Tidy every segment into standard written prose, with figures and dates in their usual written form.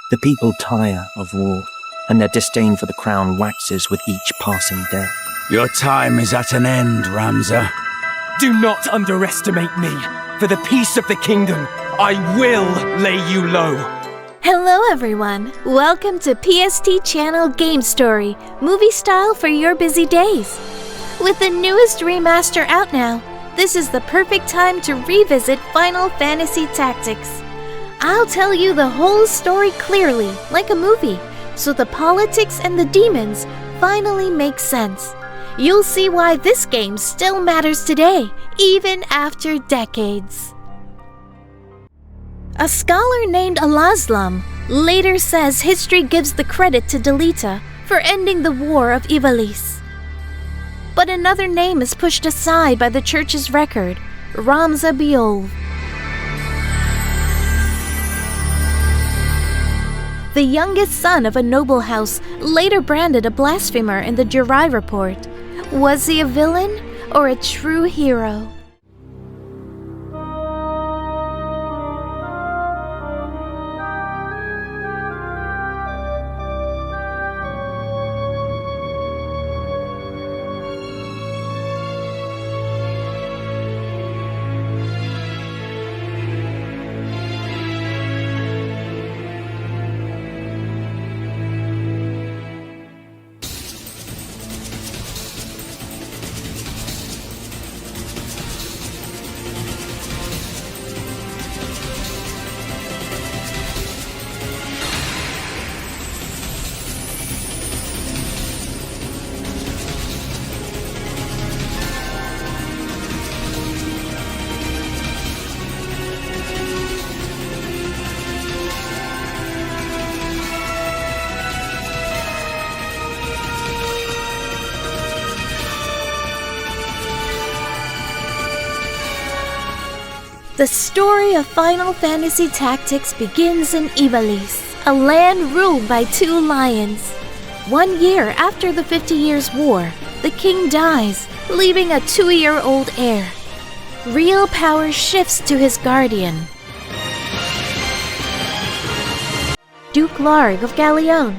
The people tire of war, and their disdain for the crown waxes with each passing day. Your time is at an end, Ramza. Do not underestimate me. For the peace of the kingdom, I will lay you low. Hello everyone, welcome to PST Channel Game Story, movie style for your busy days. With the newest remaster out now, this is the perfect time to revisit Final Fantasy Tactics. I'll tell you the whole story clearly, like a movie, so the politics and the demons finally make sense. You'll see why this game still matters today, even after decades. A scholar named Alazlam later says history gives the credit to Delita for ending the War of Ivalice. But another name is pushed aside by the church's record, Ramza Beoulve. The youngest son of a noble house later branded a blasphemer in the Jurai report. Was he a villain or a true hero? The story of Final Fantasy Tactics begins in Ivalice, a land ruled by two lions. 1 year after the 50 Years' War, the king dies, leaving a 2-year-old heir. Real power shifts to his guardian, Duke Larg of Galleon.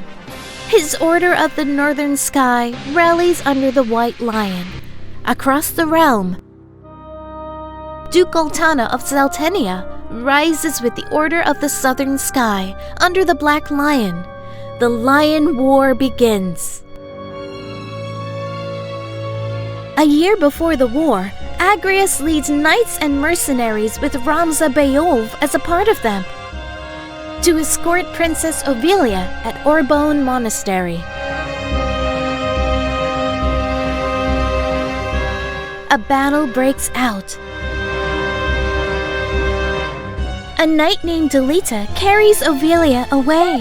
His Order of the Northern Sky rallies under the White Lion. Across the realm, Duke Goltana of Zeltenia rises with the Order of the Southern Sky under the Black Lion. The Lion War begins. A year before the war, Agrias leads knights and mercenaries with Ramza Beoulve as a part of them to escort Princess Ovelia at Orbone Monastery. A battle breaks out. A knight named Delita carries Ovelia away.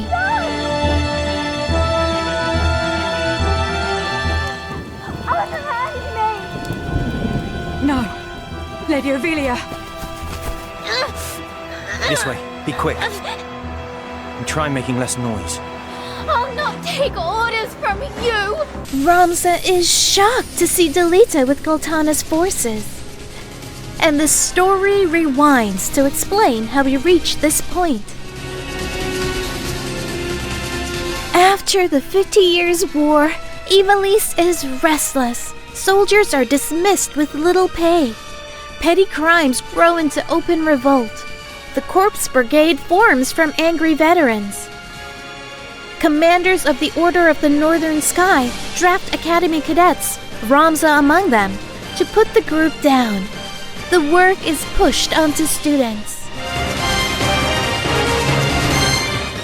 No, Lady Ovelia. This way, be quick. And try making less noise. I'll not take orders from you! Ramza is shocked to see Delita with Goltana's forces. And the story rewinds to explain how we reached this point. After the 50 Years' War, Ivalice is restless. Soldiers are dismissed with little pay. Petty crimes grow into open revolt. The Corpse Brigade forms from angry veterans. Commanders of the Order of the Northern Sky draft Academy cadets, Ramza among them, to put the group down. The work is pushed onto students.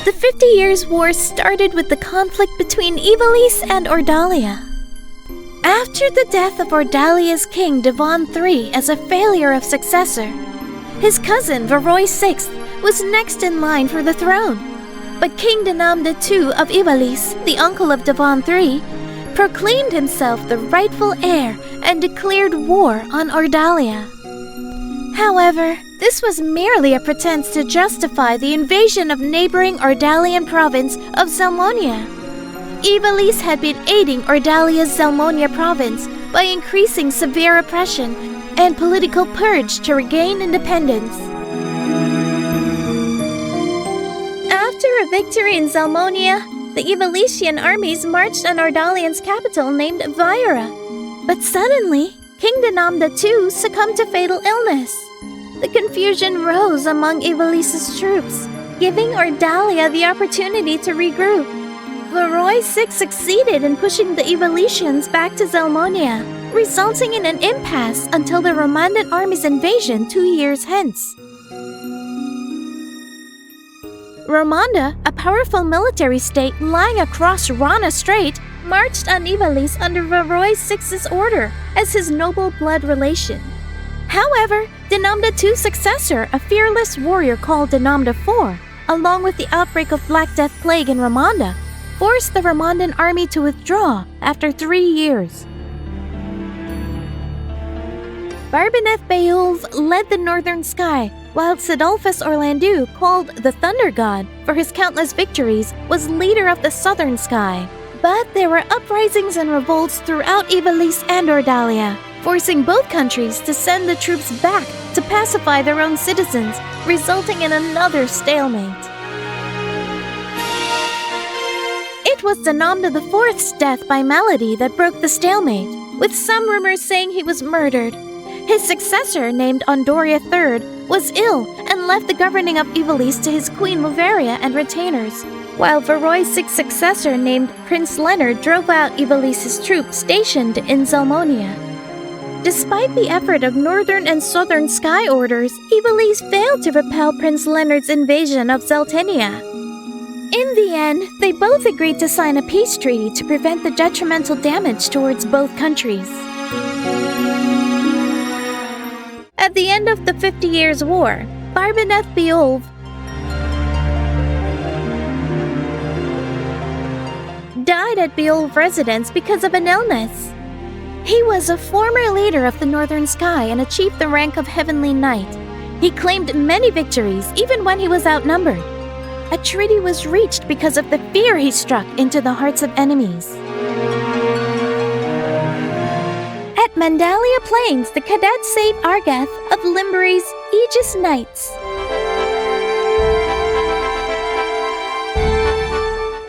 The 50 Years' War started with the conflict between Ivalice and Ordalia. After the death of Ordalia's king Devon III as a failure of successor, his cousin Varroy VI was next in line for the throne. But King Denamda II of Ivalice, the uncle of Devon III, proclaimed himself the rightful heir and declared war on Ordalia. However, this was merely a pretense to justify the invasion of neighboring Ordalian province of Zelmonia. Ivalice had been aiding Ordalia's Zelmonia province by increasing severe oppression and political purge to regain independence. After a victory in Zalmonia, the Ivalician armies marched on Ordalian's capital named Vyra. But suddenly, King Denamda II succumbed to fatal illness. The confusion rose among Ivalice's troops, giving Ordalia the opportunity to regroup. Varroy VI succeeded in pushing the Ivalicians back to Zalmonia, resulting in an impasse until the Romandan army's invasion 2 years hence. Romanda, a powerful military state lying across Rana Strait, marched on Ivalice under Varroy VI's order as his noble blood relation. However, Denamda II's successor, a fearless warrior called Denamda IV, along with the outbreak of Black Death Plague in Romanda, forced the Romandan army to withdraw after 3 years. Barbaneth Beoulve led the Northern Sky, while Sidolphus Orlandu, called the Thunder God for his countless victories, was leader of the Southern Sky. But there were uprisings and revolts throughout Ivalice and Ordalia, forcing both countries to send the troops back to pacify their own citizens, resulting in another stalemate. It was Denamda IV's death by malady that broke the stalemate, with some rumors saying he was murdered. His successor, named Ondoria III, was ill and left the governing of Ivalice to his queen Muvaria and retainers, while Varroy VI's successor, named Prince Leonard, drove out Ivalice's troops stationed in Zalmonia. Despite the effort of Northern and Southern Sky Orders, Ivalice failed to repel Prince Leonard's invasion of Zeltenia. In the end, they both agreed to sign a peace treaty to prevent the detrimental damage towards both countries. At the end of the 50 Years' War, Barbaneth Beoulve died at Beoulve residence because of an illness. He was a former leader of the Northern Sky and achieved the rank of Heavenly Knight. He claimed many victories even when he was outnumbered. A treaty was reached because of the fear he struck into the hearts of enemies. At Mandalia Plains, the cadets save Argath of Limbury's Aegis Knights.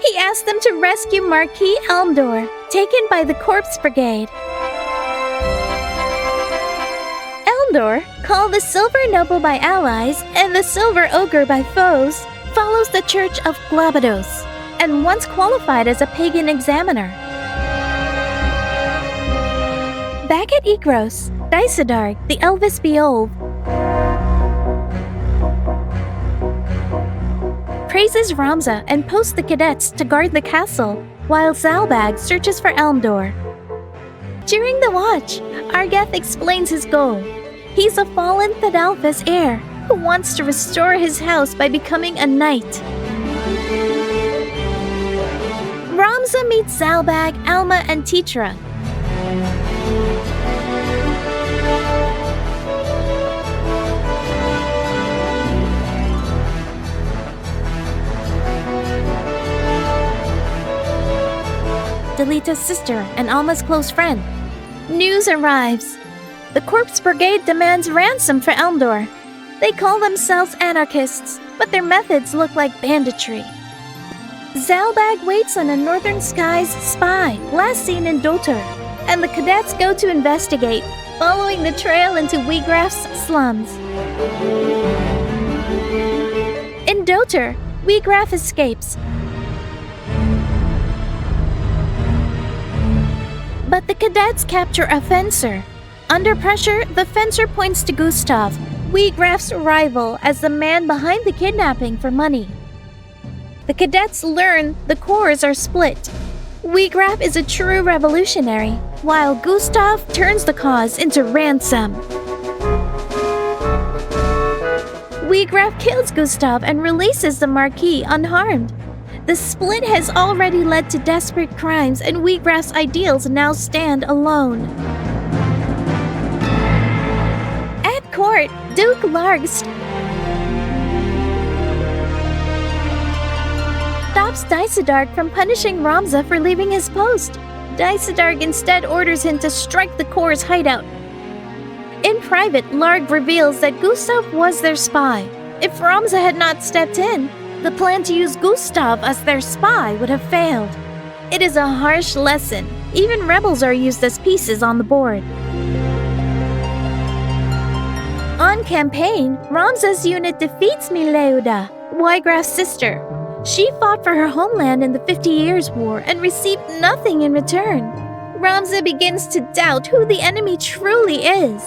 He asked them to rescue Marquis Elmdor, taken by the Corpse Brigade. Elmdor, called the Silver Noble by allies and the Silver Ogre by foes, follows the Church of Glabados, and once qualified as a pagan examiner. Back at Igros, Daisadarg, the Elvis Beoulve, praises Ramza and posts the cadets to guard the castle, while Zalbag searches for Elmdor. During the watch, Argath explains his goal. He's a fallen Thedalphus heir who wants to restore his house by becoming a knight. Ramza meets Zalbag, Alma, and Titra. Delita's sister and Alma's close friend. News arrives. The Corpse Brigade demands ransom for Elmdor. They call themselves anarchists, but their methods look like banditry. Zalbag waits on a Northern Skies spy, last seen in Dotar, and the cadets go to investigate, following the trail into Wheatgrass's slums. In Dotar, Wheatgrass escapes. But the cadets capture a fencer. Under pressure, the fencer points to Gustav, Wheatgrass's rival, as the man behind the kidnapping for money. The cadets learn the corps are split. Wheatgrass is a true revolutionary, while Gustav turns the cause into ransom. Wheatgrass kills Gustav and releases the Marquis unharmed. The split has already led to desperate crimes, and Wheatgrass's ideals now stand alone. At court, Duke Larg stops Daisadarg from punishing Ramza for leaving his post. Daisadarg instead orders him to strike the Corps' hideout. In private, Larg reveals that Gustav was their spy. If Ramza had not stepped in, The plan to use Gustav as their spy would have failed. It is a harsh lesson. Even rebels are used as pieces on the board. On campaign, Ramza's unit defeats Meager, Wygraf's sister. She fought for her homeland in the 50 Years' War and received nothing in return. Ramza begins to doubt who the enemy truly is.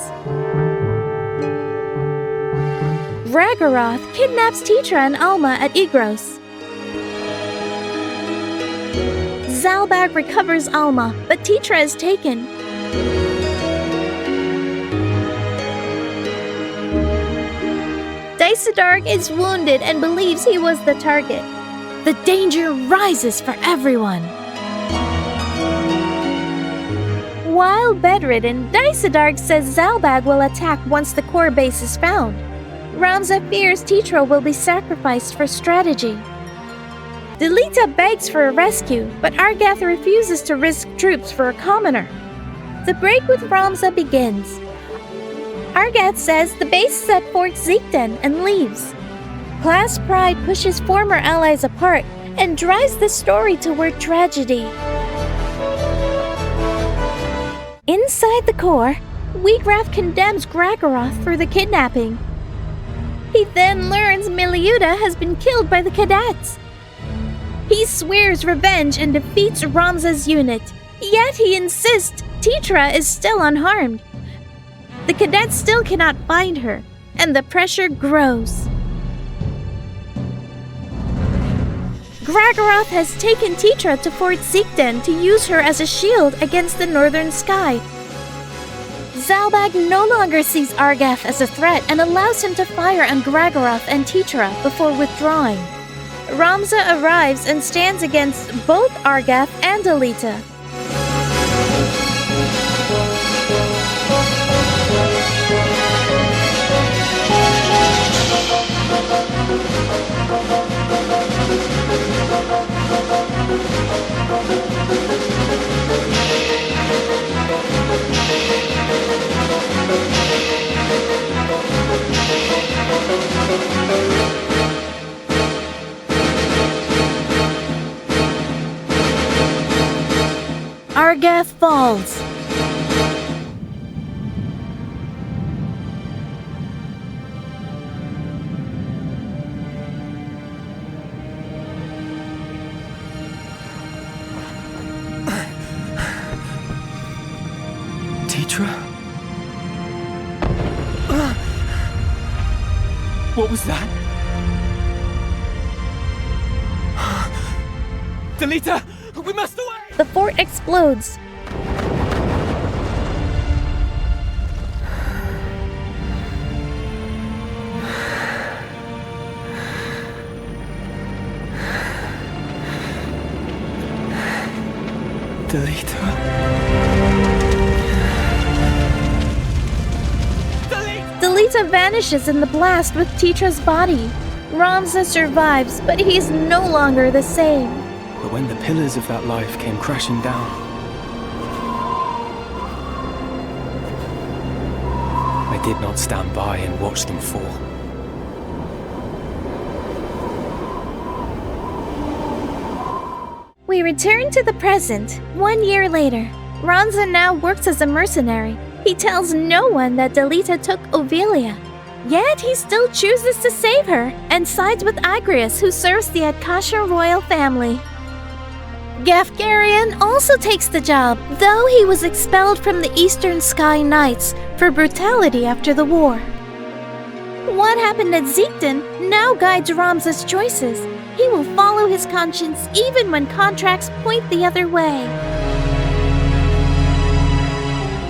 Ragaroth kidnaps Titra and Alma at Igros. Zalbag recovers Alma, but Titra is taken. Daisadarg is wounded and believes he was the target. The danger rises for everyone. While bedridden, Daisadarg says Zalbag will attack once the core base is found. Ramza fears Titra will be sacrificed for strategy. Delita begs for a rescue, but Argath refuses to risk troops for a commoner. The break with Ramza begins. Argath says the base is at Fort Ziekten and leaves. Class pride pushes former allies apart and drives the story toward tragedy. Inside the core, Wygraf condemns Ragaroth for the kidnapping. He then learns Miliuda has been killed by the cadets. He swears revenge and defeats Ramza's unit, yet he insists Titra is still unharmed. The cadets still cannot find her, and the pressure grows. Ragaroth has taken Titra to Fort Ziekten to use her as a shield against the northern sky. Zalbag no longer sees Argath as a threat and allows him to fire on Ragaroth and Titra before withdrawing. Ramza arrives and stands against both Argath and Delita. Argath falls. Titra? What was that? Delita! We must away! The fort explodes. Delita? Delita vanishes in the blast with Titra's body. Ramza survives, but he's no longer the same. But when the pillars of that life came crashing down, I did not stand by and watch them fall. We return to the present, 1 year later. Ramza now works as a mercenary. He tells no one that Delita took Ovelia. Yet he still chooses to save her and sides with Agrias, who serves the Akasha royal family. Gafgarian also takes the job, though he was expelled from the Eastern Sky Knights for brutality after the war. What happened at Ziekten now guides Ramza's choices. He will follow his conscience even when contracts point the other way.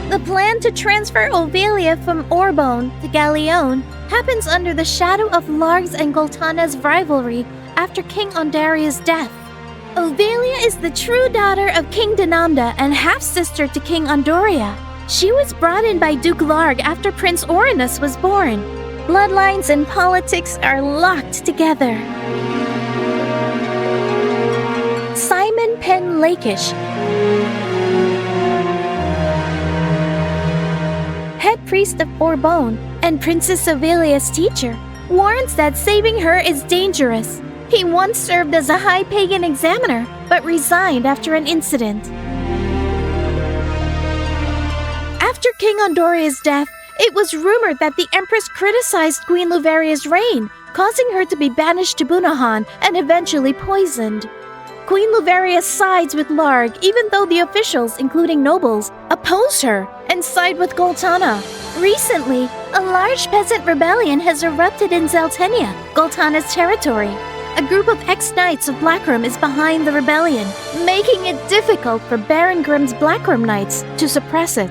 The plan to transfer Ovelia from Orbone to Galleon happens under the shadow of Larg's and Goltana's rivalry after King Ondaria's death. Ovelia is the true daughter of King Denamda and half-sister to King Ondoria. She was brought in by Duke Larg after Prince Orinus was born. Bloodlines and politics are locked together. Simon Penn Lakish, head priest of Orbone and Princess Ovelia's teacher, warns that saving her is dangerous. He once served as a high pagan examiner, but resigned after an incident. After King Andoria's death, it was rumored that the Empress criticized Queen Luveria's reign, causing her to be banished to Bunahan and eventually poisoned. Queen Luveria sides with Larg, even though the officials, including nobles, oppose her and side with Goltana. Recently, a large peasant rebellion has erupted in Zeltenia, Goltana's territory. A group of ex-knights of Blackroom is behind the rebellion, making it difficult for Baron Grimm's Blackroom Knights to suppress it.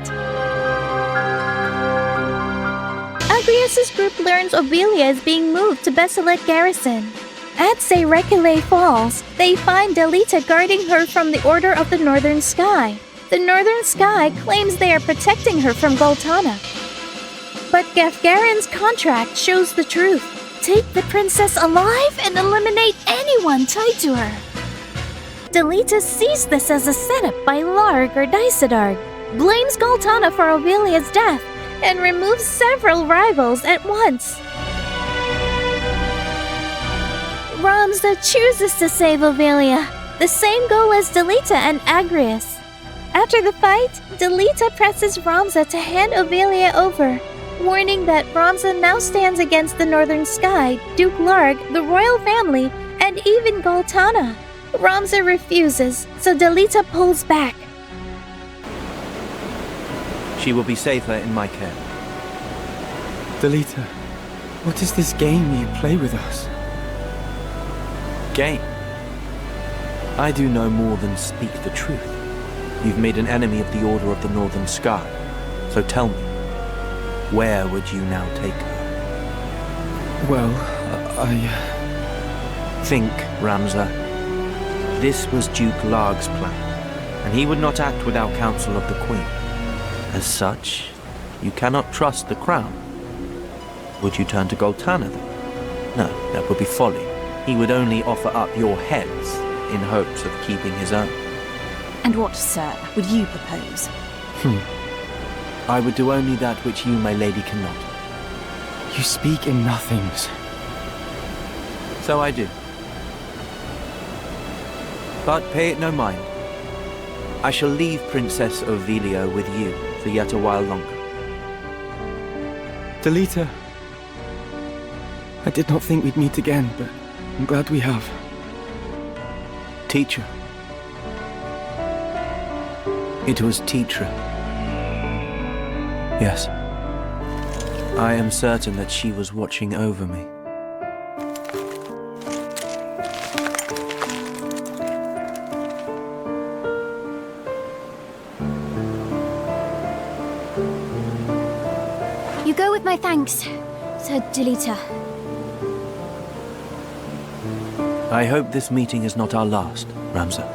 Agrias' group learns Ovelia is being moved to Basilet Garrison. At Seyrekile Falls, they find Delita guarding her from the Order of the Northern Sky. The Northern Sky claims they are protecting her from Goltana. But Gafgarin's contract shows the truth. Take the princess alive and eliminate anyone tied to her. Delita sees this as a setup by Larg or Daisadarg, blames Goltana for Ovelia's death, and removes several rivals at once. Ramza chooses to save Ovelia, the same goal as Delita and Agrias. After the fight, Delita presses Ramza to hand Ovelia over, warning that Ramza now stands against the Northern Sky, Duke Larg, the royal family, and even Goltana. Ramza refuses, so Delita pulls back. She will be safer in my care. Delita, what is this game you play with us? Game? I do no more than speak the truth. You've made an enemy of the Order of the Northern Sky. So tell me, where would you now take her? Well, Think, Ramza. This was Duke Larg's plan, and he would not act without counsel of the Queen. As such, you cannot trust the crown. Would you turn to Goltana then? No, that would be folly. He would only offer up your heads in hopes of keeping his own. And what, sir, would you propose? I would do only that which you, my lady, cannot. you speak in nothings. So I do. But pay it no mind. I shall leave Princess Ovelia with you for yet a while longer. Delita, I did not think we'd meet again, but I'm glad we have. Teacher. It was Teacher. Yes. I am certain that she was watching over me. You go with my thanks, Sir Delita. I hope this meeting is not our last, Ramza.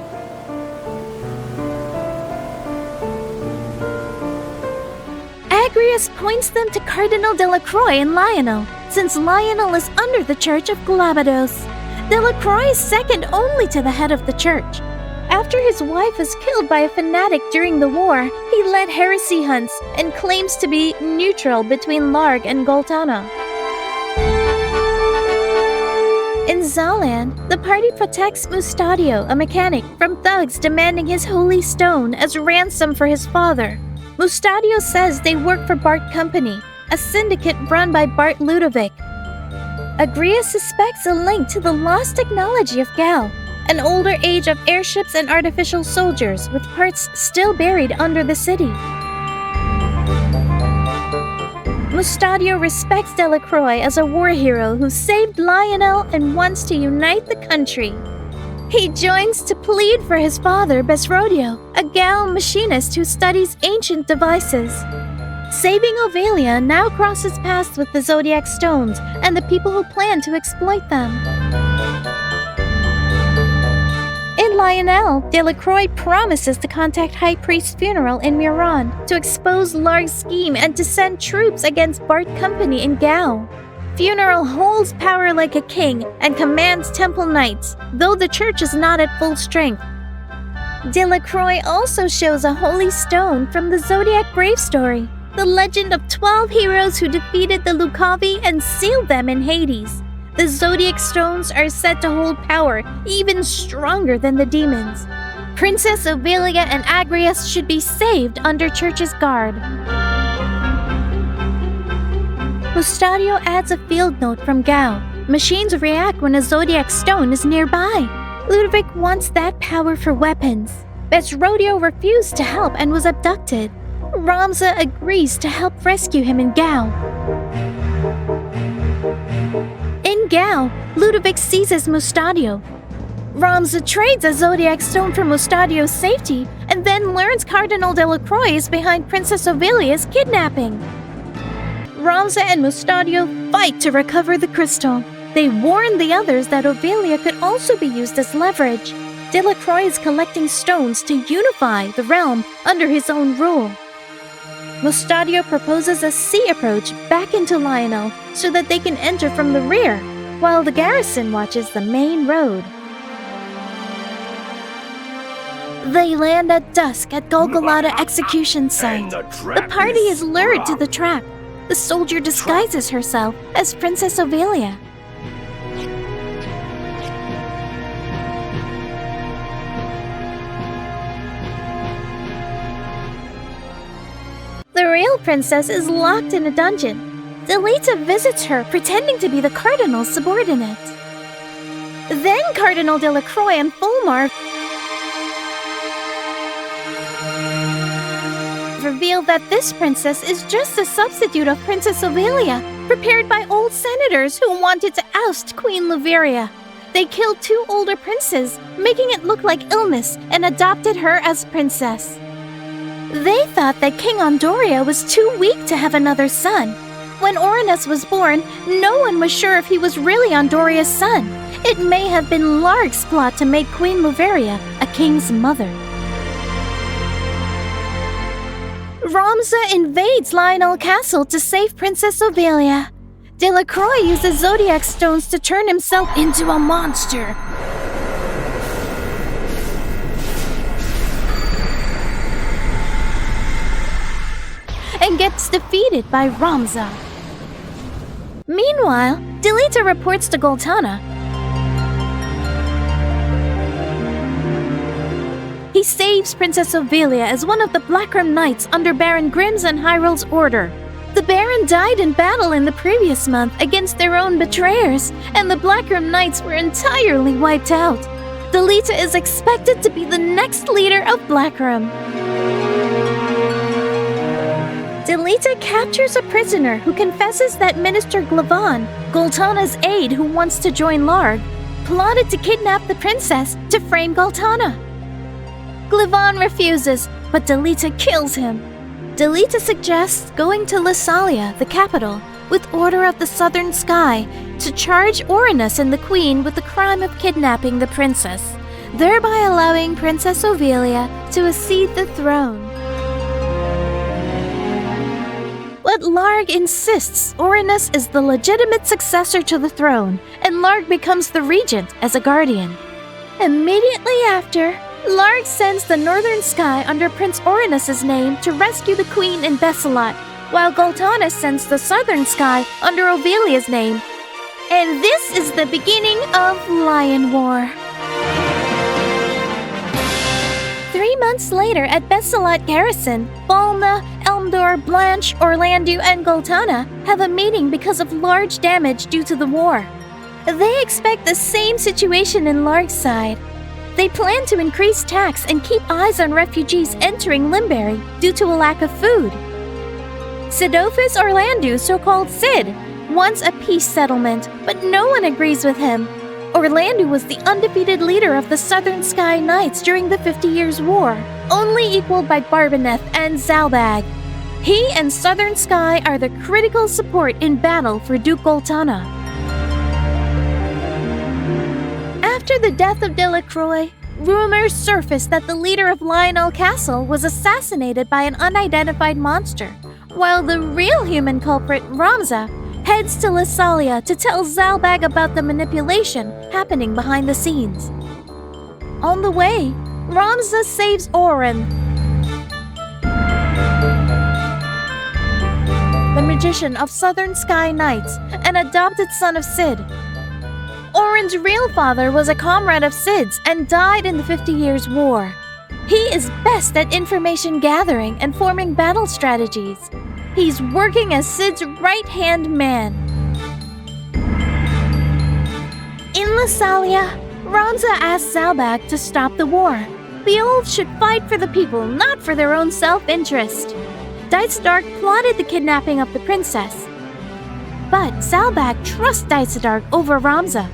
Agrias points them to Cardinal Delacroix and Lionel, since Lionel is under the Church of Glabados. Delacroix is second only to the head of the church. After his wife was killed by a fanatic during the war, he led heresy hunts and claims to be neutral between Larg and Goltana. In Zalan, the party protects Mustadio, a mechanic, from thugs demanding his holy stone as ransom for his father. Mustadio says they work for Bart Company, a syndicate run by Bart Ludovic. Agria suspects a link to the lost technology of Gal, an older age of airships and artificial soldiers with parts still buried under the city. Mustadio respects Delacroix as a war hero who saved Lionel and wants to unite the country. He joins to plead for his father, Besrodio, a Gal machinist who studies ancient devices. Saving Ovelia now crosses paths with the Zodiac Stones and the people who plan to exploit them. In Lionel, Delacroix promises to contact High Priest's funeral in Muran to expose Larg's scheme and to send troops against Bart Company in Gao. Funeral holds power like a king and commands temple knights, though the church is not at full strength. Delacroix also shows a holy stone from the Zodiac Brave Story, the legend of 12 heroes who defeated the Lucavi and sealed them in Hades. The Zodiac Stones are said to hold power even stronger than the demons. Princess Ovelia and Agrias should be saved under Church's guard. Mustadio adds a field note from Gao. Machines react when a Zodiac Stone is nearby. Ludovic wants that power for weapons. Besrodio refused to help and was abducted. Ramza agrees to help rescue him in Gao. In Gao, Ludovic seizes Mustadio. Ramza trades a Zodiac Stone for Mustadio's safety and then learns Cardinal Delacroix is behind Princess Ovelia's kidnapping. Ramza and Mustadio fight to recover the crystal. They warn the others that Ovelia could also be used as leverage. Delacroix is collecting stones to unify the realm under his own rule. Mustadio proposes a sea approach back into Lionel so that they can enter from the rear, while the garrison watches the main road. They land at dusk at Golgotha execution site. The party is lured to the trap. The soldier disguises herself as Princess Ovelia. The real princess is locked in a dungeon. Delita visits her, pretending to be the cardinal's subordinate. Then Cardinal Delacroix and Fulmar reveal that this princess is just a substitute of Princess Ovelia, prepared by old senators who wanted to oust Queen Luveria. They killed 2 older princes, making it look like illness, and adopted her as princess. They thought that King Andoria was too weak to have another son. When Orinus was born, no one was sure if he was really Andoria's son. It may have been Larg's plot to make Queen Luveria a king's mother. Ramza invades Lionel Castle to save Princess Ovelia. Delacroix uses Zodiac Stones to turn himself into a monster. And gets defeated by Ramza. Meanwhile, Delita reports to Goltana. He saves Princess Ovelia as one of the Blackroom Knights under Baron Grimm's and Hyrule's order. The Baron died in battle in the previous month against their own betrayers, and the Blackroom Knights were entirely wiped out. Delita is expected to be the next leader of Blackroom. Delita captures a prisoner who confesses that Minister Glavan, Goltana's aide who wants to join Larg, plotted to kidnap the princess to frame Goltana. Glavan refuses, but Delita kills him. Delita suggests going to Lysalia, the capital, with order of the Southern Sky, to charge Orinus and the Queen with the crime of kidnapping the princess, thereby allowing Princess Ovelia to accede the throne. But Larg insists Orinus is the legitimate successor to the throne, and Larg becomes the regent as a guardian. Immediately after, Larg sends the Northern Sky under Prince Orinus' name to rescue the Queen in Bessalot, while Goltana sends the Southern Sky under Ovelia's name. And this is the beginning of Lion War. 3 months later at Bessalot Garrison, Balna, Elmdor, Blanche, Orlandu, and Goltana have a meeting because of large damage due to the war. They expect the same situation in Larg's side. They plan to increase tax and keep eyes on refugees entering Limberry due to a lack of food. Sidophus Orlandu, so-called Sid, wants a peace settlement, but no one agrees with him. Orlandu was the undefeated leader of the Southern Sky Knights during the 50 Years' War, only equaled by Barbaneth and Zalbag. He and Southern Sky are the critical support in battle for Duke Goltana. After the death of Delacroix, rumors surfaced that the leader of Lionel Castle was assassinated by an unidentified monster, while the real human culprit, Ramza, heads to Lysalia to tell Zalbag about the manipulation happening behind the scenes. On the way, Ramza saves Oren, the magician of Southern Sky Knights, an adopted son of Sid. Soren's real father was a comrade of Cid's and died in the 50 Years' War. He is best at information gathering and forming battle strategies. He's working as Cid's right-hand man. In Lassalia, Ramza asks Zalbag to stop the war. Beoulve should fight for the people, not for their own self-interest. Daisadark plotted the kidnapping of the princess. But Zalbag trusts Daisadark over Ramza.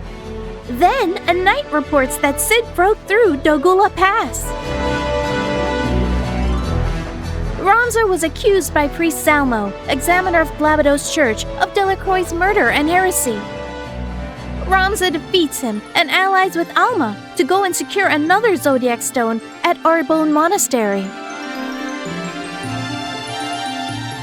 Then, a knight reports that Cid broke through Dogula Pass. Ramza was accused by priest Zalmo, examiner of Glabados Church, of Delacroix's murder and heresy. Ramza defeats him and allies with Alma to go and secure another Zodiac Stone at Arbonne Monastery.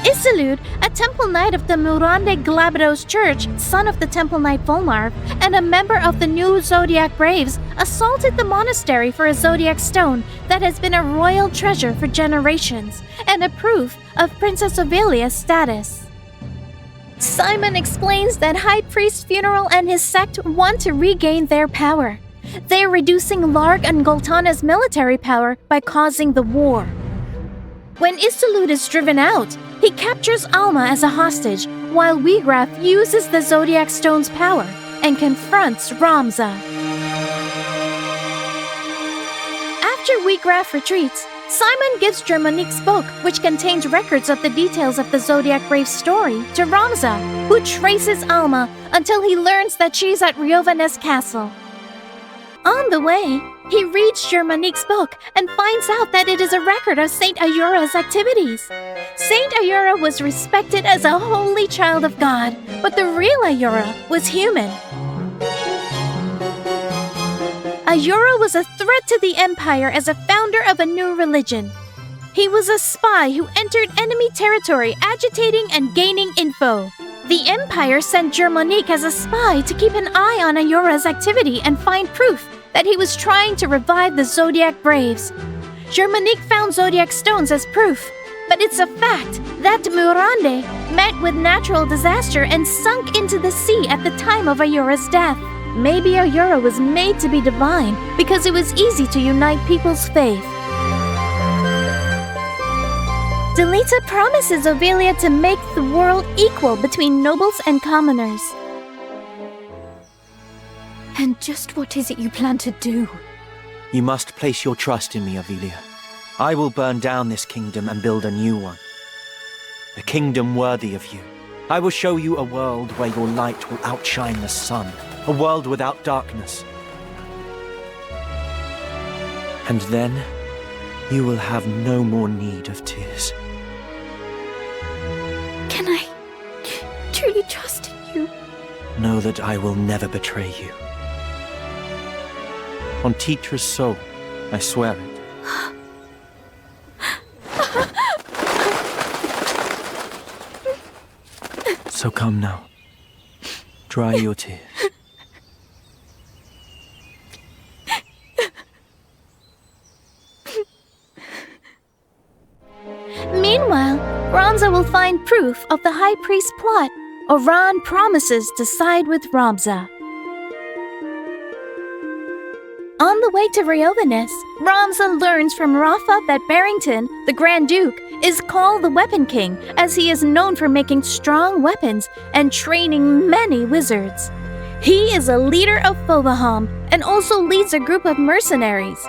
Isilud, a Temple Knight of the Murande Glabados Church, son of the Temple Knight Volmarv, and a member of the new Zodiac Braves, assaulted the monastery for a Zodiac Stone that has been a royal treasure for generations, and a proof of Princess Ovilia's status. Simon explains that High Priest Funeral and his sect want to regain their power. They're reducing Larg and Goltana's military power by causing the war. When Isilud is driven out, he captures Alma as a hostage, while Wiegraf uses the Zodiac Stone's power and confronts Ramza. After Wiegraf retreats, Simon gives Germanique's book, which contains records of the details of the Zodiac Brave Story, to Ramza, who traces Alma until he learns that she's at Riovanes Castle. On the way, he reads Germanique's book and finds out that it is a record of Saint Ayura's activities. Saint Ayura was respected as a holy child of God, but the real Ayura was human. Ayura was a threat to the Empire as a founder of a new religion. He was a spy who entered enemy territory, agitating and gaining info. The Empire sent Germanique as a spy to keep an eye on Ayura's activity and find proof that he was trying to revive the Zodiac Braves. Germanique found Zodiac Stones as proof, but it's a fact that Murande met with natural disaster and sunk into the sea at the time of Ayura's death. Maybe Ayura was made to be divine because it was easy to unite people's faith. Delita promises Ovilia to make the world equal between nobles and commoners. And just what is it you plan to do? You must place your trust in me, Ovilia. I will burn down this kingdom and build a new one. A kingdom worthy of you. I will show you a world where your light will outshine the sun. A world without darkness. And then, you will have no more need of tears. Can I truly trust in you? Know that I will never betray you. On Titra's soul, I swear it. So come now. Dry your tears. Meanwhile, Ramza will find proof of the High Priest's plot. Oran promises to side with Ramza. On the way to Riovanes, Ramza learns from Rafa that Barrington, the Grand Duke, is called the Weapon King, as he is known for making strong weapons and training many wizards. He is a leader of Fovaham and also leads a group of mercenaries.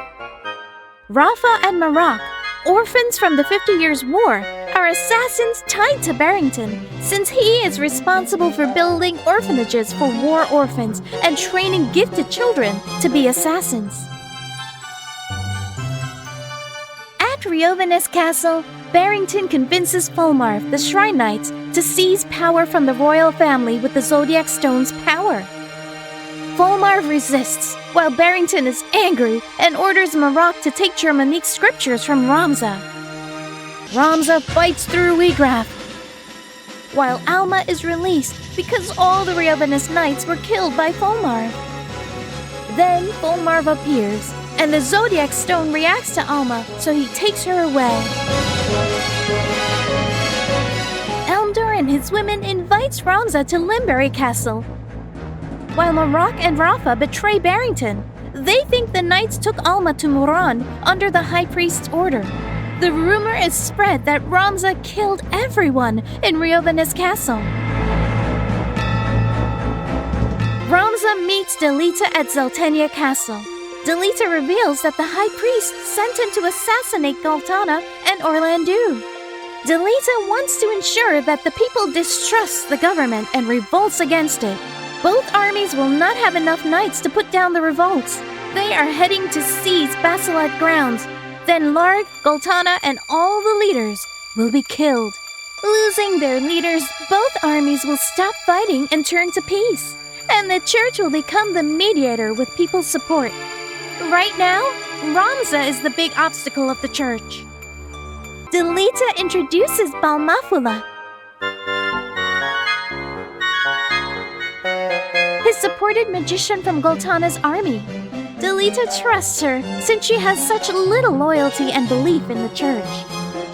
Rafa and Marak, orphans from the 50 Years' War, are assassins tied to Barrington, since he is responsible for building orphanages for war orphans and training gifted children to be assassins. At Riovanes Castle, Barrington convinces Volmarv, the Shrine Knights, to seize power from the royal family with the Zodiac Stone's power. Volmarv resists, while Barrington is angry and orders Marak to take Germanique's scriptures from Ramza. Ramza fights through Wiegraf, while Alma is released because all the Riovanes Knights were killed by Volmarv. Then Volmarv appears, and the Zodiac Stone reacts to Alma, so he takes her away. Elmdor and his women invites Ramza to Limbury Castle. while Marok and Rafa betray Barrington. They think the knights took Alma to Muran under the High Priest's order. The rumor is spread that Ramza killed everyone in Riovanes Castle. Ramza meets Delita at Zeltenia Castle. Delita reveals that the High Priest sent him to assassinate Galtana and Orlandeau. Delita wants to ensure that the people distrust the government and revolts against it. Both armies will not have enough knights to put down the revolts. They are heading to seize Basilat grounds. Then Larg, Galtana, and all the leaders will be killed. Losing their leaders, both armies will stop fighting and turn to peace. And the church will become the mediator with people's support. Right now, Ramza is the big obstacle of the church. Delita introduces Balmafula, his supported magician from Galtana's army. Delita trusts her since she has such little loyalty and belief in the church.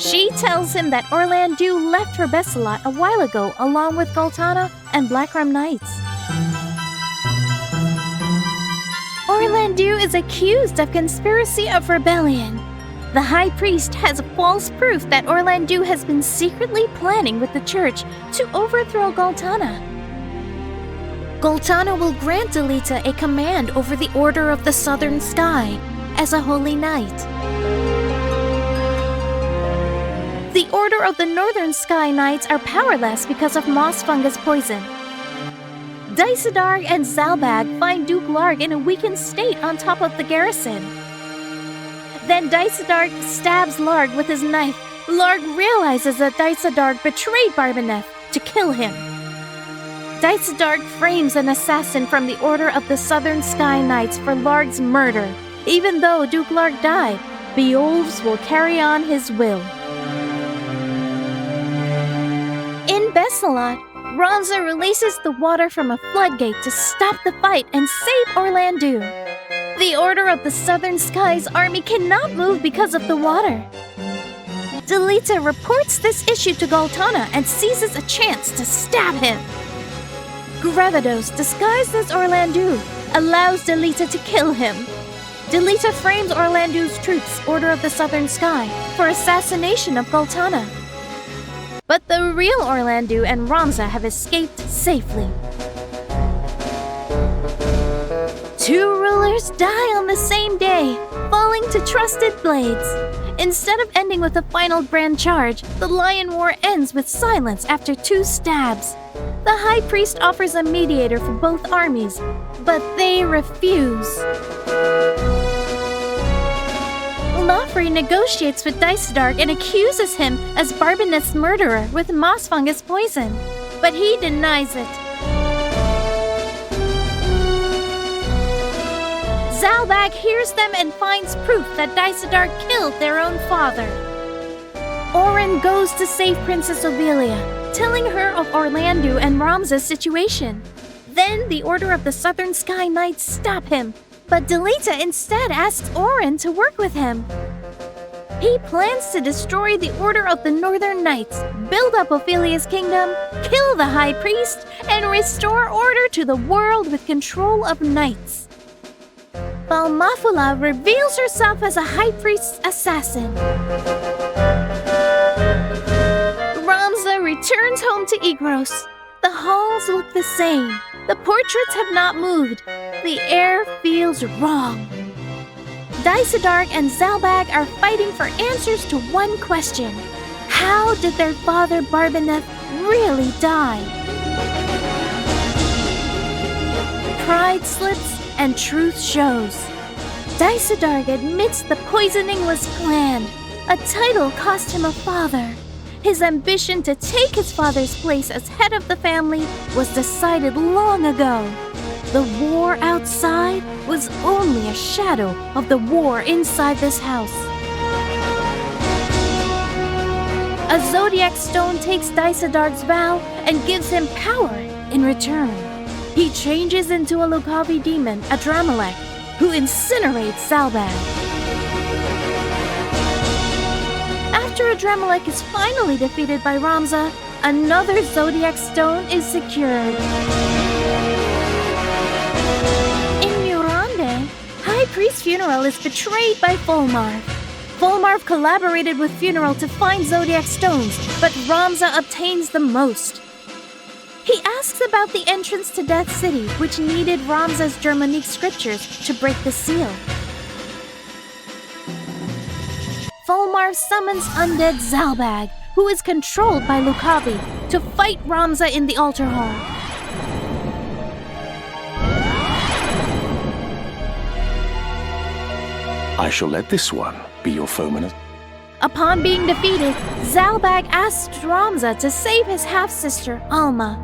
She tells him that Orlandeau left for Basilat a while ago along with Galtana and Blackram Knights. Orlandeau is accused of conspiracy of rebellion. The High Priest has false proof that Orlandeau has been secretly planning with the church to overthrow Galtana. Galtana will grant Delita a command over the Order of the Southern Sky as a holy knight. The Order of the Northern Sky Knights are powerless because of moss fungus poison. Daisadarg and Zalbag find Duke Larg in a weakened state on top of the garrison. Then Daisadarg stabs Larg with his knife. Larg realizes that Daisadarg betrayed Barbaneth to kill him. Daisadarg frames an assassin from the Order of the Southern Sky Knights for Larg's murder. Even though Duke Larg died, Beoulves will carry on his will. In Basilat, Ramza releases the water from a floodgate to stop the fight and save Orlandeau. The Order of the Southern Skies army cannot move because of the water. Delita reports this issue to Galtana and seizes a chance to stab him. Gravados, disguised as Orlandeau, allows Delita to kill him. Delita frames Orlandeau's troops, Order of the Southern Sky, for assassination of Galtana. But the real Orlandeau and Ramza have escaped safely. Two rulers die on the same day, falling to trusted blades. Instead of ending with a final grand charge, the Lion War ends with silence after 2 stabs. The High Priest offers a mediator for both armies, but they refuse. Lofri negotiates with Daisadarg and accuses him as Barbaneth's murderer with moss fungus poison, but he denies it. Zalbag hears them and finds proof that Daisadarg killed their own father. Orin goes to save Princess Obelia, telling her of Orlandeau and Ramza's situation. Then the Order of the Southern Sky Knights stop him, but Delita instead asks Orin to work with him. He plans to destroy the Order of the Northern Knights, build up Ophelia's kingdom, kill the High Priest, and restore order to the world with control of knights. Balmafula reveals herself as a High Priest's assassin. Ramza returns home to Igros. The halls look the same. The portraits have not moved. The air feels wrong. Daisadarg and Zalbag are fighting for answers to one question. How did their father Barbaneth really die? Pride slips and truth shows. Daisadarg admits the poisoning was planned. A title cost him a father. His ambition to take his father's place as head of the family was decided long ago. The war outside was only a shadow of the war inside this house. A Zodiac stone takes Daisadarg's vow and gives him power in return. He changes into a Lukavi demon, Adramelech, who incinerates Zalbag. After Adramelech is finally defeated by Ramza, another Zodiac stone is secured. priest's funeral is betrayed by Fulmarv. Fulmarv collaborated with Funeral to find Zodiac stones, but Ramza obtains the most. He asks about the entrance to Death City, which needed Ramza's Germanic scriptures to break the seal. Fulmarv summons undead Zalbag, who is controlled by Lucavi, to fight Ramza in the altar hall. I shall let this one be your foeman. Upon being defeated, Zalbag asks Ramza to save his half-sister, Alma.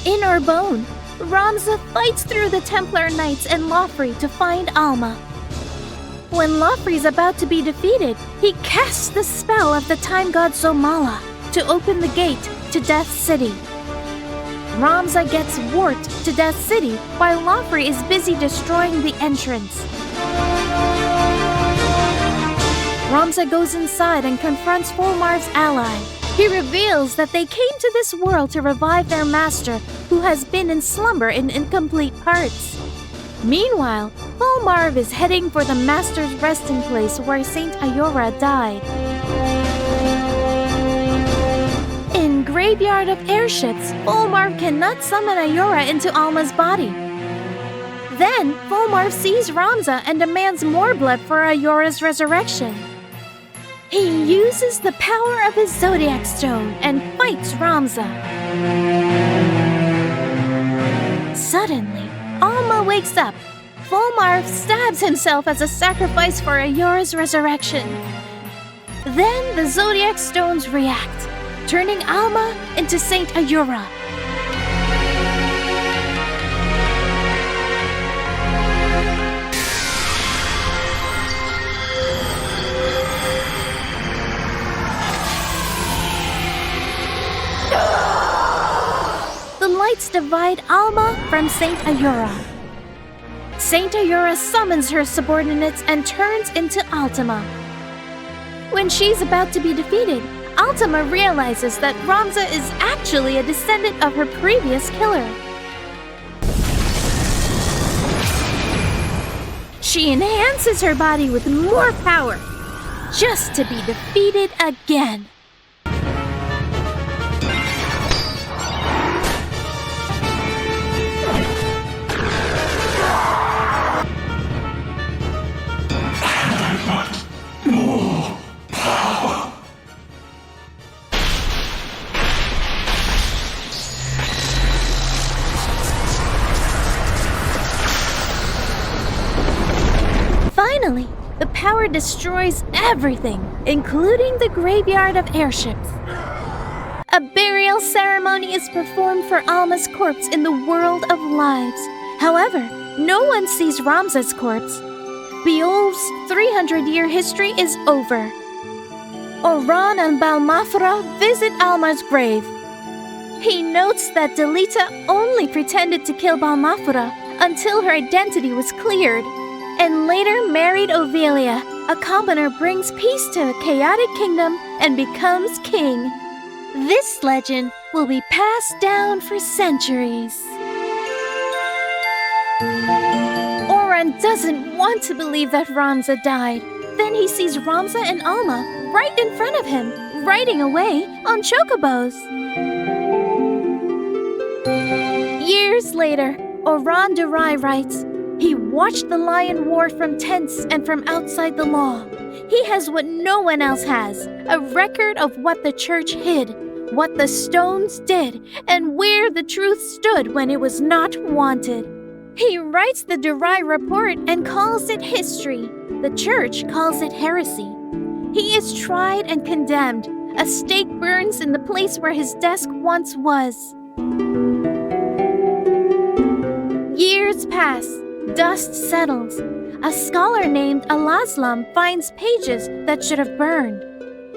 In Urbone, Ramza fights through the Templar Knights and Lofri to find Alma. When Lofri's about to be defeated, he casts the spell of the time god Zomala to open the gate to Death City. Ramza gets warped to Death City while Lofri is busy destroying the entrance. Ramza goes inside and confronts Fulmarv's ally. He reveals that they came to this world to revive their master, who has been in slumber in incomplete parts. Meanwhile, Fulmarv is heading for the master's resting place where Saint Ayora died. In Graveyard of Airships, Fulmarv cannot summon Ayora into Alma's body. Then, Fulmarv sees Ramza and demands more blood for Ayora's resurrection. He uses the power of his Zodiac Stone and fights Ramza. Suddenly, Alma wakes up. Fulmarv stabs himself as a sacrifice for Ayora's resurrection. Then the Zodiac Stones react, turning Alma into Saint Ayora. The lights divide Alma from Saint Ayora. Saint Ayora summons her subordinates and turns into Altima. When she's about to be defeated, Altima realizes that Ramza is actually a descendant of her previous killer. She enhances her body with more power, just to be defeated again. Finally, the power destroys everything, including the Graveyard of Airships. A burial ceremony is performed for Alma's corpse in the World of Lives. However, no one sees Ramza's corpse. Beoulve's 300-year history is over. Oran and Balmafra visit Alma's grave. He notes that Delita only pretended to kill Balmafra until her identity was cleared, and later married Ovelia. A commoner brings peace to a chaotic kingdom and becomes king. This legend will be passed down for centuries. Oran doesn't want to believe that Ramza died. Then he sees Ramza and Alma right in front of him, riding away on chocobos. Years later, Oran Durai writes, "He watched the lion war from tents and from outside the law. He has what no one else has, a record of what the church hid, what the stones did, and where the truth stood when it was not wanted." He writes the Durai report and calls it history. The church calls it heresy. He is tried and condemned. A stake burns in the place where his desk once was. Years pass. Dust settles. A scholar named Al-Aslam finds pages that should have burned.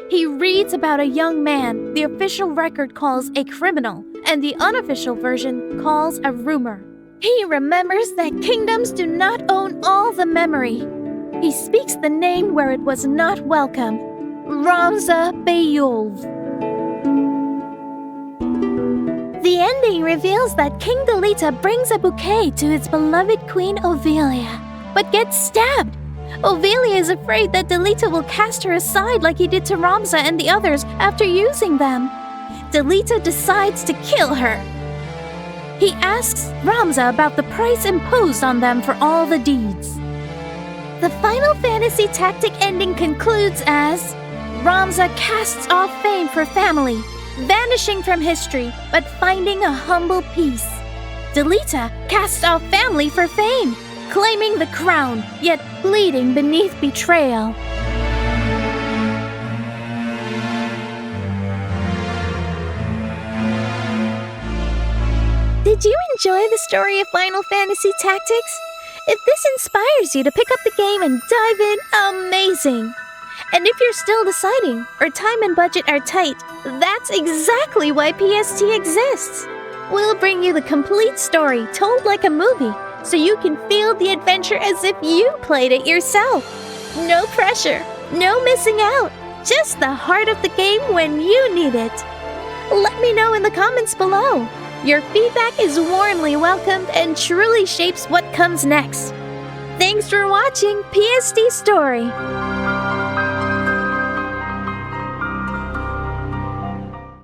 He reads about a young man the official record calls a criminal and the unofficial version calls a rumor. He remembers that kingdoms do not own all the memory. He speaks the name where it was not welcome. Ramza Beoulve. The ending reveals that King Delita brings a bouquet to his beloved Queen Ovelia, but gets stabbed. Ophelia is afraid that Delita will cast her aside like he did to Ramza and the others after using them. Delita decides to kill her. He asks Ramza about the price imposed on them for all the deeds. The Final Fantasy Tactic ending concludes as Ramza casts off fame for family, vanishing from history, but finding a humble peace. Delita casts off family for fame, claiming the crown, yet bleeding beneath betrayal. Did you enjoy the story of Final Fantasy Tactics? If this inspires you to pick up the game and dive in, amazing! And if you're still deciding, or time and budget are tight, that's exactly why PST exists. We'll bring you the complete story told like a movie, so you can feel the adventure as if you played it yourself. No pressure, no missing out, just the heart of the game when you need it. Let me know in the comments below. Your feedback is warmly welcomed and truly shapes what comes next. Thanks for watching PST Story.